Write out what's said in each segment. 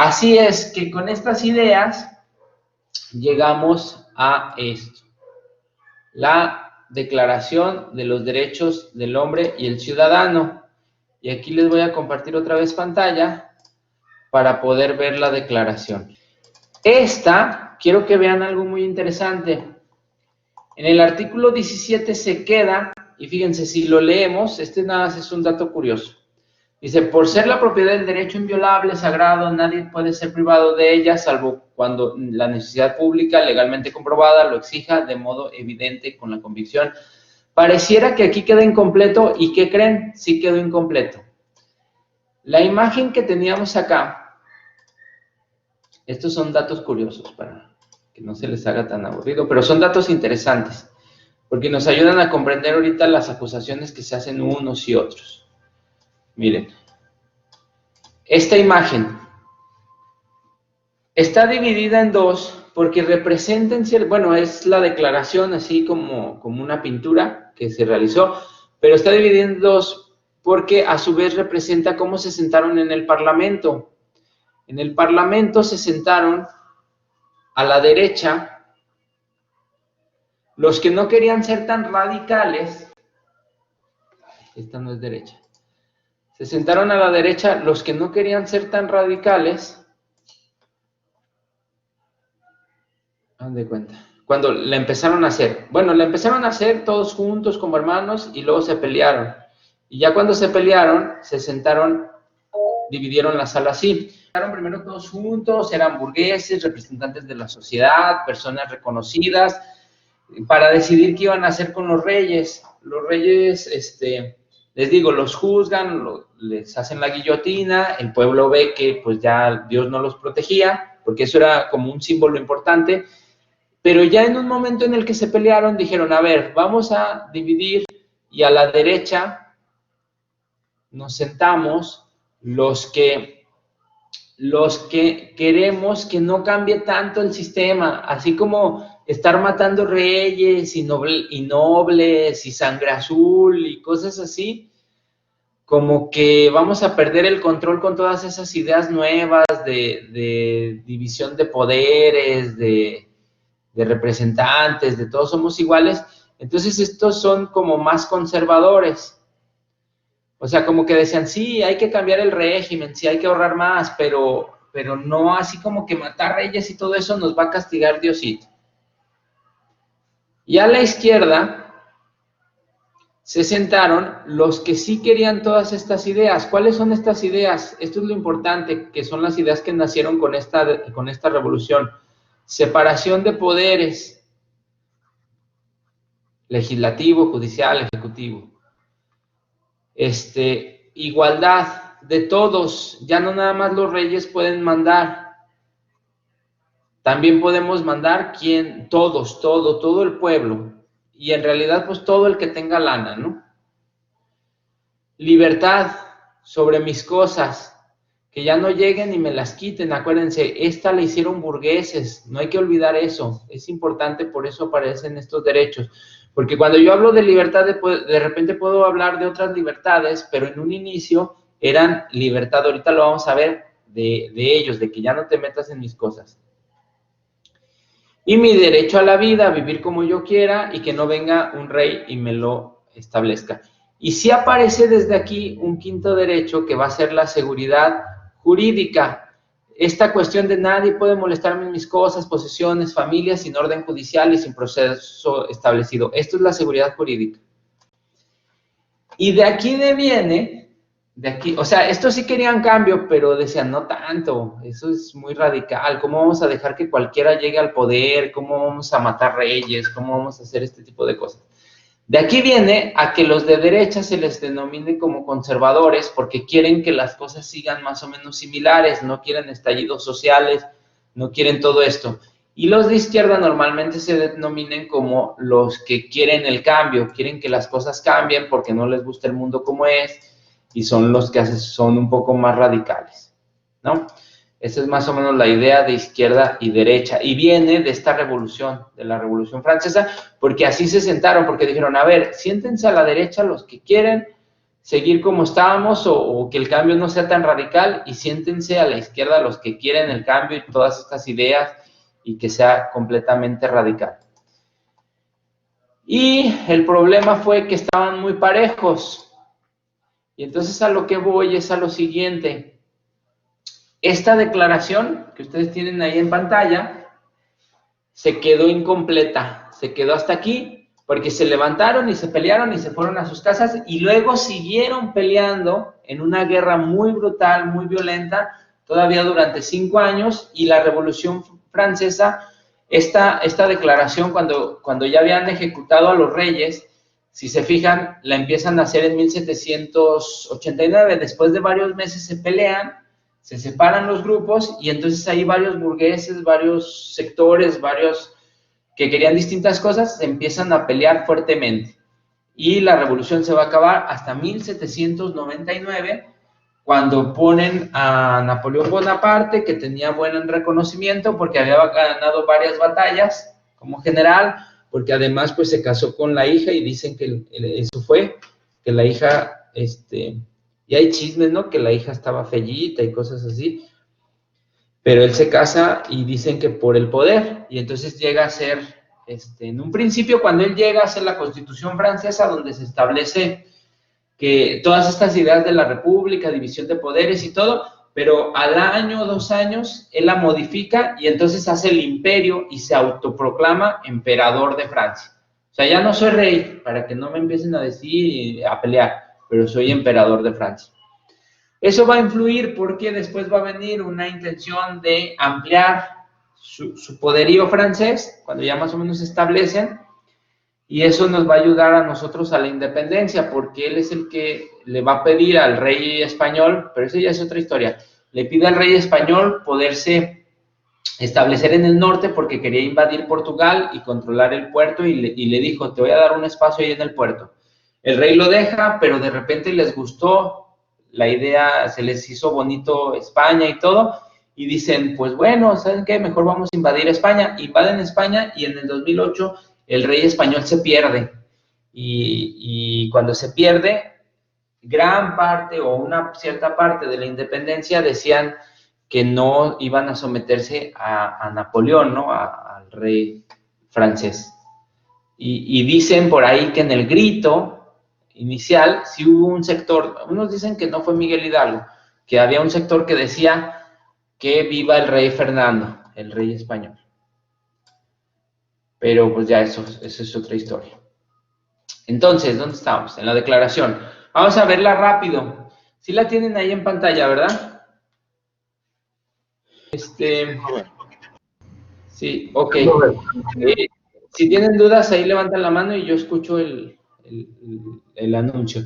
Así es que con estas ideas llegamos a esto, la Declaración de los Derechos del Hombre y el Ciudadano. Y aquí les voy a compartir otra vez pantalla para poder ver la declaración. Quiero que vean algo muy interesante. En el artículo 17 se queda, y fíjense, si lo leemos, nada más es un dato curioso. Dice, por ser la propiedad del derecho inviolable, sagrado, nadie puede ser privado de ella, salvo cuando la necesidad pública legalmente comprobada lo exija de modo evidente con la convicción. Pareciera que aquí queda incompleto, ¿y qué creen? Sí quedó incompleto. La imagen que teníamos acá, estos son datos curiosos para que no se les haga tan aburrido, pero son datos interesantes, porque nos ayudan a comprender ahorita las acusaciones que se hacen unos y otros. Miren, esta imagen está dividida en dos porque representan, bueno, es la declaración así como una pintura que se realizó, pero está dividida en dos porque a su vez representa cómo se sentaron en el Parlamento. En el Parlamento se sentaron a la derecha los que no querían ser tan radicales. Esta no es derecha. Se sentaron a la derecha los que no querían ser tan radicales. Haz de cuenta. Cuando la empezaron a hacer. Bueno, la empezaron a hacer todos juntos como hermanos y luego se pelearon. Y ya cuando se pelearon, se sentaron, dividieron la sala así. Estaban primero todos juntos, eran burgueses, representantes de la sociedad, personas reconocidas, para decidir qué iban a hacer con los reyes. Los reyes, les digo, los juzgan, les hacen la guillotina, el pueblo ve que pues ya Dios no los protegía, porque eso era como un símbolo importante, pero ya en un momento en el que se pelearon, dijeron, a ver, vamos a dividir, y a la derecha nos sentamos los que queremos que no cambie tanto el sistema, así como estar matando reyes y nobles y sangre azul y cosas así, como que vamos a perder el control con todas esas ideas nuevas de división de poderes, de representantes, de todos somos iguales. Entonces estos son como más conservadores. O sea, como que decían, sí, hay que cambiar el régimen, sí, hay que ahorrar más, pero no así como que matar reyes y todo eso nos va a castigar Diosito. Y a la izquierda se sentaron los que sí querían todas estas ideas. ¿Cuáles son estas ideas? Esto es lo importante, que son las ideas que nacieron con esta revolución. Separación de poderes, legislativo, judicial, ejecutivo. Igualdad de todos, ya no nada más los reyes pueden mandar, también podemos mandar todos, todo el pueblo, y en realidad pues todo el que tenga lana, ¿no? Libertad sobre mis cosas, que ya no lleguen y me las quiten. Acuérdense, esta la hicieron burgueses, no hay que olvidar eso, es importante, por eso aparecen estos derechos. Porque cuando yo hablo de libertad, de repente puedo hablar de otras libertades, pero en un inicio eran libertad. Ahorita lo vamos a ver de ellos, de que ya no te metas en mis cosas. Y mi derecho a la vida, a vivir como yo quiera y que no venga un rey y me lo establezca. Y sí aparece desde aquí un quinto derecho que va a ser la seguridad jurídica. Esta cuestión de nadie puede molestarme en mis cosas, posesiones, familias, sin orden judicial y sin proceso establecido. Esto es la seguridad jurídica. Y de aquí viene, o sea, estos sí querían cambio, pero decían, no tanto, eso es muy radical. ¿Cómo vamos a dejar que cualquiera llegue al poder? ¿Cómo vamos a matar reyes? ¿Cómo vamos a hacer este tipo de cosas? De aquí viene a que los de derecha se les denomine como conservadores porque quieren que las cosas sigan más o menos similares, no quieren estallidos sociales, no quieren todo esto. Y los de izquierda normalmente se denominen como los que quieren el cambio, quieren que las cosas cambien porque no les gusta el mundo como es y son los que son un poco más radicales, ¿no? Esa es más o menos la idea de izquierda y derecha. Y viene de esta revolución, de la Revolución Francesa, porque así se sentaron, porque dijeron, a ver, siéntense a la derecha los que quieren seguir como estábamos o que el cambio no sea tan radical, y siéntense a la izquierda los que quieren el cambio y todas estas ideas y que sea completamente radical. Y el problema fue que estaban muy parejos. Y entonces a lo que voy es a lo siguiente. Esta declaración que ustedes tienen ahí en pantalla se quedó incompleta. Se quedó hasta aquí porque se levantaron y se pelearon y se fueron a sus casas y luego siguieron peleando en una guerra muy brutal, muy violenta, todavía durante 5 años, y la Revolución Francesa, esta declaración cuando ya habían ejecutado a los reyes, si se fijan, la empiezan a hacer en 1789, después de varios meses se pelean, se separan los grupos y entonces hay varios burgueses, varios sectores, varios que querían distintas cosas, se empiezan a pelear fuertemente. Y la revolución se va a acabar hasta 1799, cuando ponen a Napoleón Bonaparte, que tenía buen reconocimiento porque había ganado varias batallas como general, porque además pues se casó con la hija y dicen que eso fue, que la hija, y hay chismes, ¿no? Que la hija estaba fellita y cosas así, pero él se casa y dicen que por el poder, y entonces llega a ser, en un principio cuando él llega a hacer la Constitución francesa, donde se establece que todas estas ideas de la república, división de poderes y todo, pero al año o 2 años, él la modifica y entonces hace el imperio y se autoproclama emperador de Francia. O sea, ya no soy rey, para que no me empiecen a decir, a pelear, pero soy emperador de Francia. Eso va a influir porque después va a venir una intención de ampliar su poderío francés, cuando ya más o menos se establecen, y eso nos va a ayudar a nosotros a la independencia, porque él es el que le va a pedir al rey español, pero eso ya es otra historia, le pide al rey español poderse establecer en el norte porque quería invadir Portugal y controlar el puerto, y le dijo, te voy a dar un espacio ahí en el puerto. El rey lo deja, pero de repente les gustó la idea, se les hizo bonito España y todo, y dicen, pues bueno, ¿saben qué? Mejor vamos a invadir España. Invaden España y en el 2008 el rey español se pierde. Y cuando se pierde, gran parte o una cierta parte de la independencia decían que no iban a someterse a Napoleón, ¿no? Al rey francés. Y dicen por ahí que en el grito inicial sí hubo un sector, unos dicen que no fue Miguel Hidalgo, que había un sector que decía que viva el rey Fernando, el rey español. Pero pues ya eso es otra historia. Entonces, ¿dónde estamos? En la declaración. Vamos a verla rápido. Sí la tienen ahí en pantalla, ¿verdad? Sí, ok. Si tienen dudas, ahí levantan la mano y yo escucho el anuncio.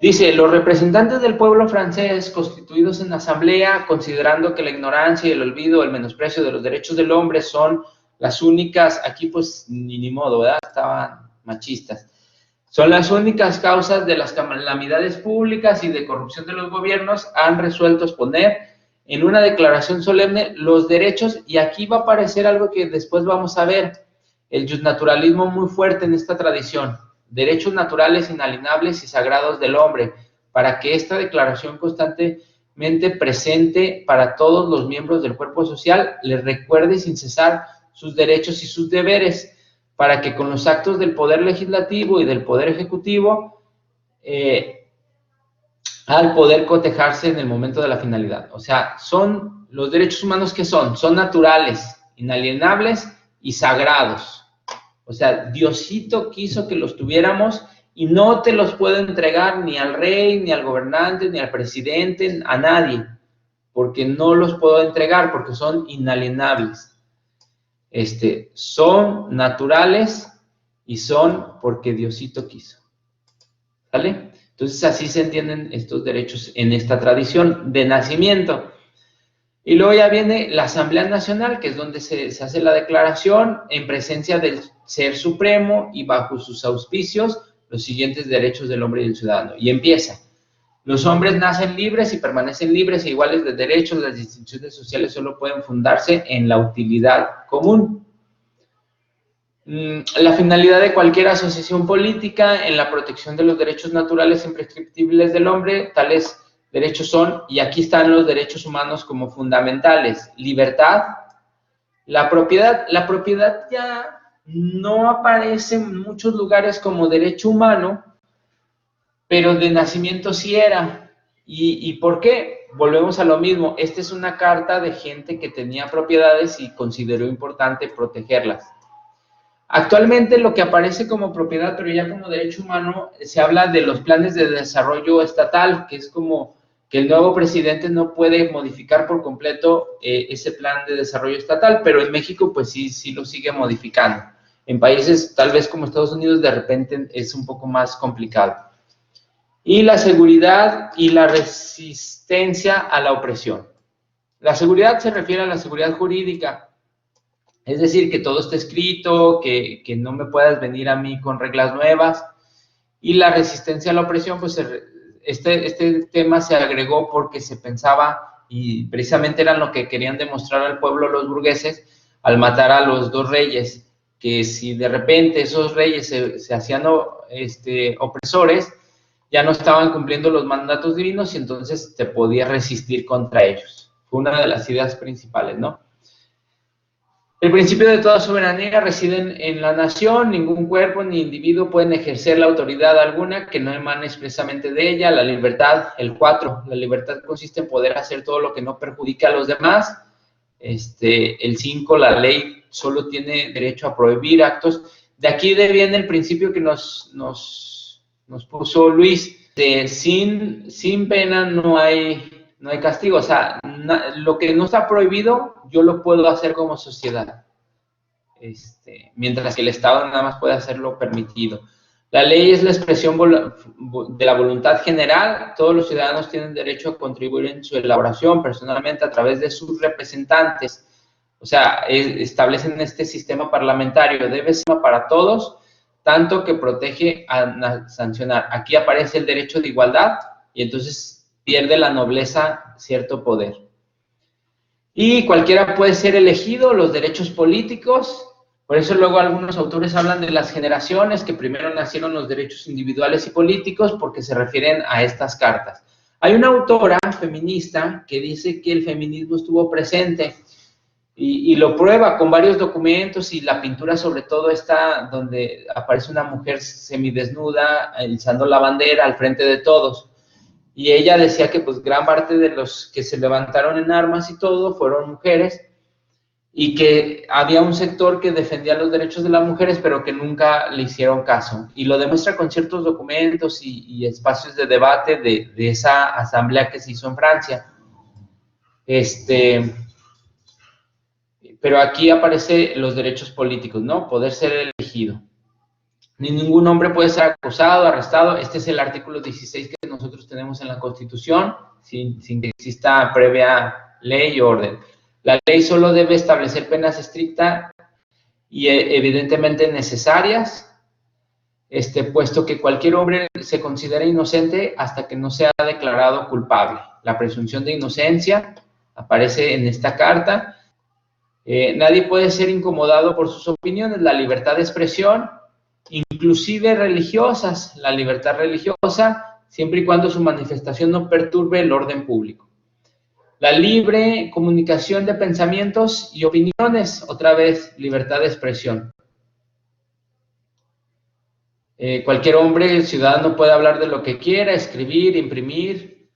Dice, los representantes del pueblo francés constituidos en asamblea, considerando que la ignorancia y el olvido, el menosprecio de los derechos del hombre son las únicas, aquí pues ni modo, ¿verdad? Estaban machistas. Son las únicas causas de las calamidades públicas y de corrupción de los gobiernos, han resuelto exponer en una declaración solemne los derechos, y aquí va a aparecer algo que después vamos a ver, el justnaturalismo muy fuerte en esta tradición, derechos naturales, inalienables y sagrados del hombre, para que esta declaración constantemente presente para todos los miembros del cuerpo social les recuerde sin cesar sus derechos y sus deberes, para que con los actos del Poder Legislativo y del Poder Ejecutivo al poder cotejarse en el momento de la finalidad. O sea, son los derechos humanos que son naturales, inalienables y sagrados. O sea, Diosito quiso que los tuviéramos y no te los puedo entregar ni al rey, ni al gobernante, ni al presidente, a nadie, porque no los puedo entregar porque son inalienables. Son naturales y son porque Diosito quiso. ¿Vale? Entonces así se entienden estos derechos en esta tradición de nacimiento. Y luego ya viene la Asamblea Nacional, que es donde se hace la declaración en presencia del Ser Supremo y bajo sus auspicios los siguientes derechos del hombre y del ciudadano. Y empieza. Los hombres nacen libres y permanecen libres e iguales de derechos. Las distinciones sociales solo pueden fundarse en la utilidad común. La finalidad de cualquier asociación política en la protección de los derechos naturales imprescriptibles del hombre, tales derechos son, y aquí están los derechos humanos como fundamentales: libertad, la propiedad ya no aparece en muchos lugares como derecho humano, pero de nacimiento sí era. ¿Y por qué? Volvemos a lo mismo. Esta es una carta de gente que tenía propiedades y consideró importante protegerlas. Actualmente lo que aparece como propiedad, pero ya como derecho humano, se habla de los planes de desarrollo estatal, que es como que el nuevo presidente no puede modificar por completo ese plan de desarrollo estatal, pero en México pues sí lo sigue modificando. En países tal vez como Estados Unidos de repente es un poco más complicado. Y la seguridad y la resistencia a la opresión. La seguridad se refiere a la seguridad jurídica, es decir, que todo esté escrito, que no me puedas venir a mí con reglas nuevas. Y la resistencia a la opresión, pues este tema se agregó porque se pensaba, y precisamente era lo que querían demostrar al pueblo los burgueses, al matar a los dos reyes, que si de repente esos reyes se hacían opresores, ya no estaban cumpliendo los mandatos divinos y entonces te podías resistir contra ellos. Fue una de las ideas principales, ¿no? El principio de toda soberanía reside en la nación. Ningún cuerpo ni individuo pueden ejercer la autoridad alguna que no emane expresamente de ella. La libertad, el 4, la libertad consiste en poder hacer todo lo que no perjudique a los demás. El 5, la ley solo tiene derecho a prohibir actos. De aquí viene el principio que nos puso Luis. Sin pena no hay castigo. O sea, lo que no está prohibido, yo lo puedo hacer como sociedad. Mientras que el Estado nada más puede hacer lo permitido. La ley es la expresión de la voluntad general. Todos los ciudadanos tienen derecho a contribuir en su elaboración personalmente a través de sus representantes. O sea, establecen este sistema parlamentario. Debe ser para todos, tanto que protege a sancionar. Aquí aparece el derecho de igualdad y entonces pierde la nobleza cierto poder. Y cualquiera puede ser elegido, los derechos políticos. Por eso luego algunos autores hablan de las generaciones, que primero nacieron los derechos individuales y políticos, porque se refieren a estas cartas. Hay una autora feminista que dice que el feminismo estuvo presente y lo prueba con varios documentos, y la pintura sobre todo está donde aparece una mujer semidesnuda, alzando la bandera al frente de todos. Y ella decía que pues gran parte de los que se levantaron en armas y todo fueron mujeres, y que había un sector que defendía los derechos de las mujeres, pero que nunca le hicieron caso. Y lo demuestra con ciertos documentos y espacios de debate de esa asamblea que se hizo en Francia. Pero aquí aparece los derechos políticos, ¿no? Poder ser elegido. Ni ningún hombre puede ser acusado, arrestado. Este es el artículo 16 que nosotros tenemos en la Constitución, sin que exista previa ley o orden. La ley solo debe establecer penas estrictas y evidentemente necesarias, puesto que cualquier hombre se considera inocente hasta que no sea declarado culpable. La presunción de inocencia aparece en esta carta. Nadie puede ser incomodado por sus opiniones. La libertad de expresión, inclusive religiosas, la libertad religiosa, siempre y cuando su manifestación no perturbe el orden público. La libre comunicación de pensamientos y opiniones, otra vez, libertad de expresión. Cualquier hombre, ciudadano, puede hablar de lo que quiera, escribir, imprimir,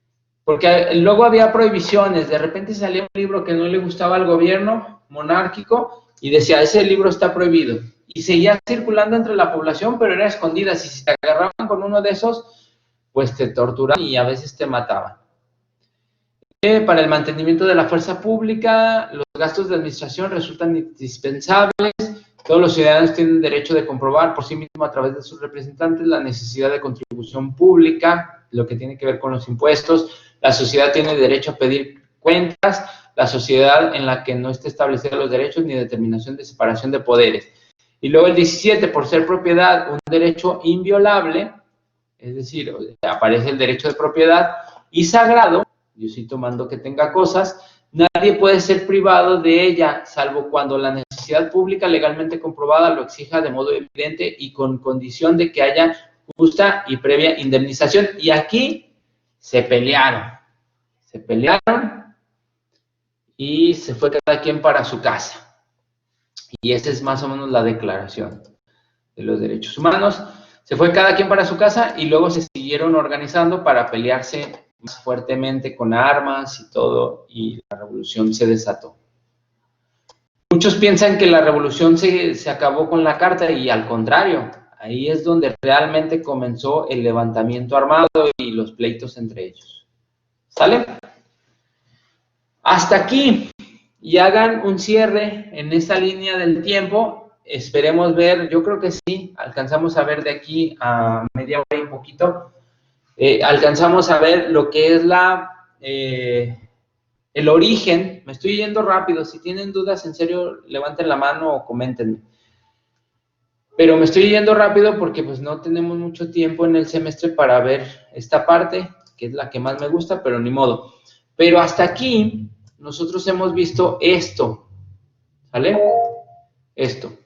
porque luego había prohibiciones. De repente salía un libro que no le gustaba al gobierno monárquico y decía, ese libro está prohibido. Y seguía circulando entre la población, pero era escondida. Si te agarraban con uno de esos, pues te torturaban y a veces te mataban. Para el mantenimiento de la fuerza pública, los gastos de administración resultan indispensables. Todos los ciudadanos tienen derecho de comprobar por sí mismos a través de sus representantes la necesidad de contribución pública, lo que tiene que ver con los impuestos. La sociedad tiene derecho a pedir cuentas. La sociedad en la que no esté establecidos los derechos ni determinación de separación de poderes. Y luego el 17, por ser propiedad un derecho inviolable, es decir, aparece el derecho de propiedad, y sagrado, Diosito mandó que tenga cosas, nadie puede ser privado de ella, salvo cuando la necesidad necesidad pública legalmente comprobada lo exija de modo evidente y con condición de que haya justa y previa indemnización. Y aquí se pelearon y se fue cada quien para su casa. Y esa es más o menos la declaración de los derechos humanos. Se fue cada quien para su casa y luego se siguieron organizando para pelearse más fuertemente con armas y todo, y la revolución se desató. Muchos piensan que la revolución se acabó con la carta y al contrario, ahí es donde realmente comenzó el levantamiento armado y los pleitos entre ellos. ¿Sale? Hasta aquí, y hagan un cierre en esta línea del tiempo. Esperemos ver, yo creo que sí, alcanzamos a ver de aquí a media hora y poquito, alcanzamos a ver lo que es el origen. Me estoy yendo rápido, si tienen dudas, en serio, levanten la mano o coméntenme. Pero me estoy yendo rápido porque pues no tenemos mucho tiempo en el semestre para ver esta parte, que es la que más me gusta, pero ni modo. Pero hasta aquí nosotros hemos visto esto, ¿sale? Esto.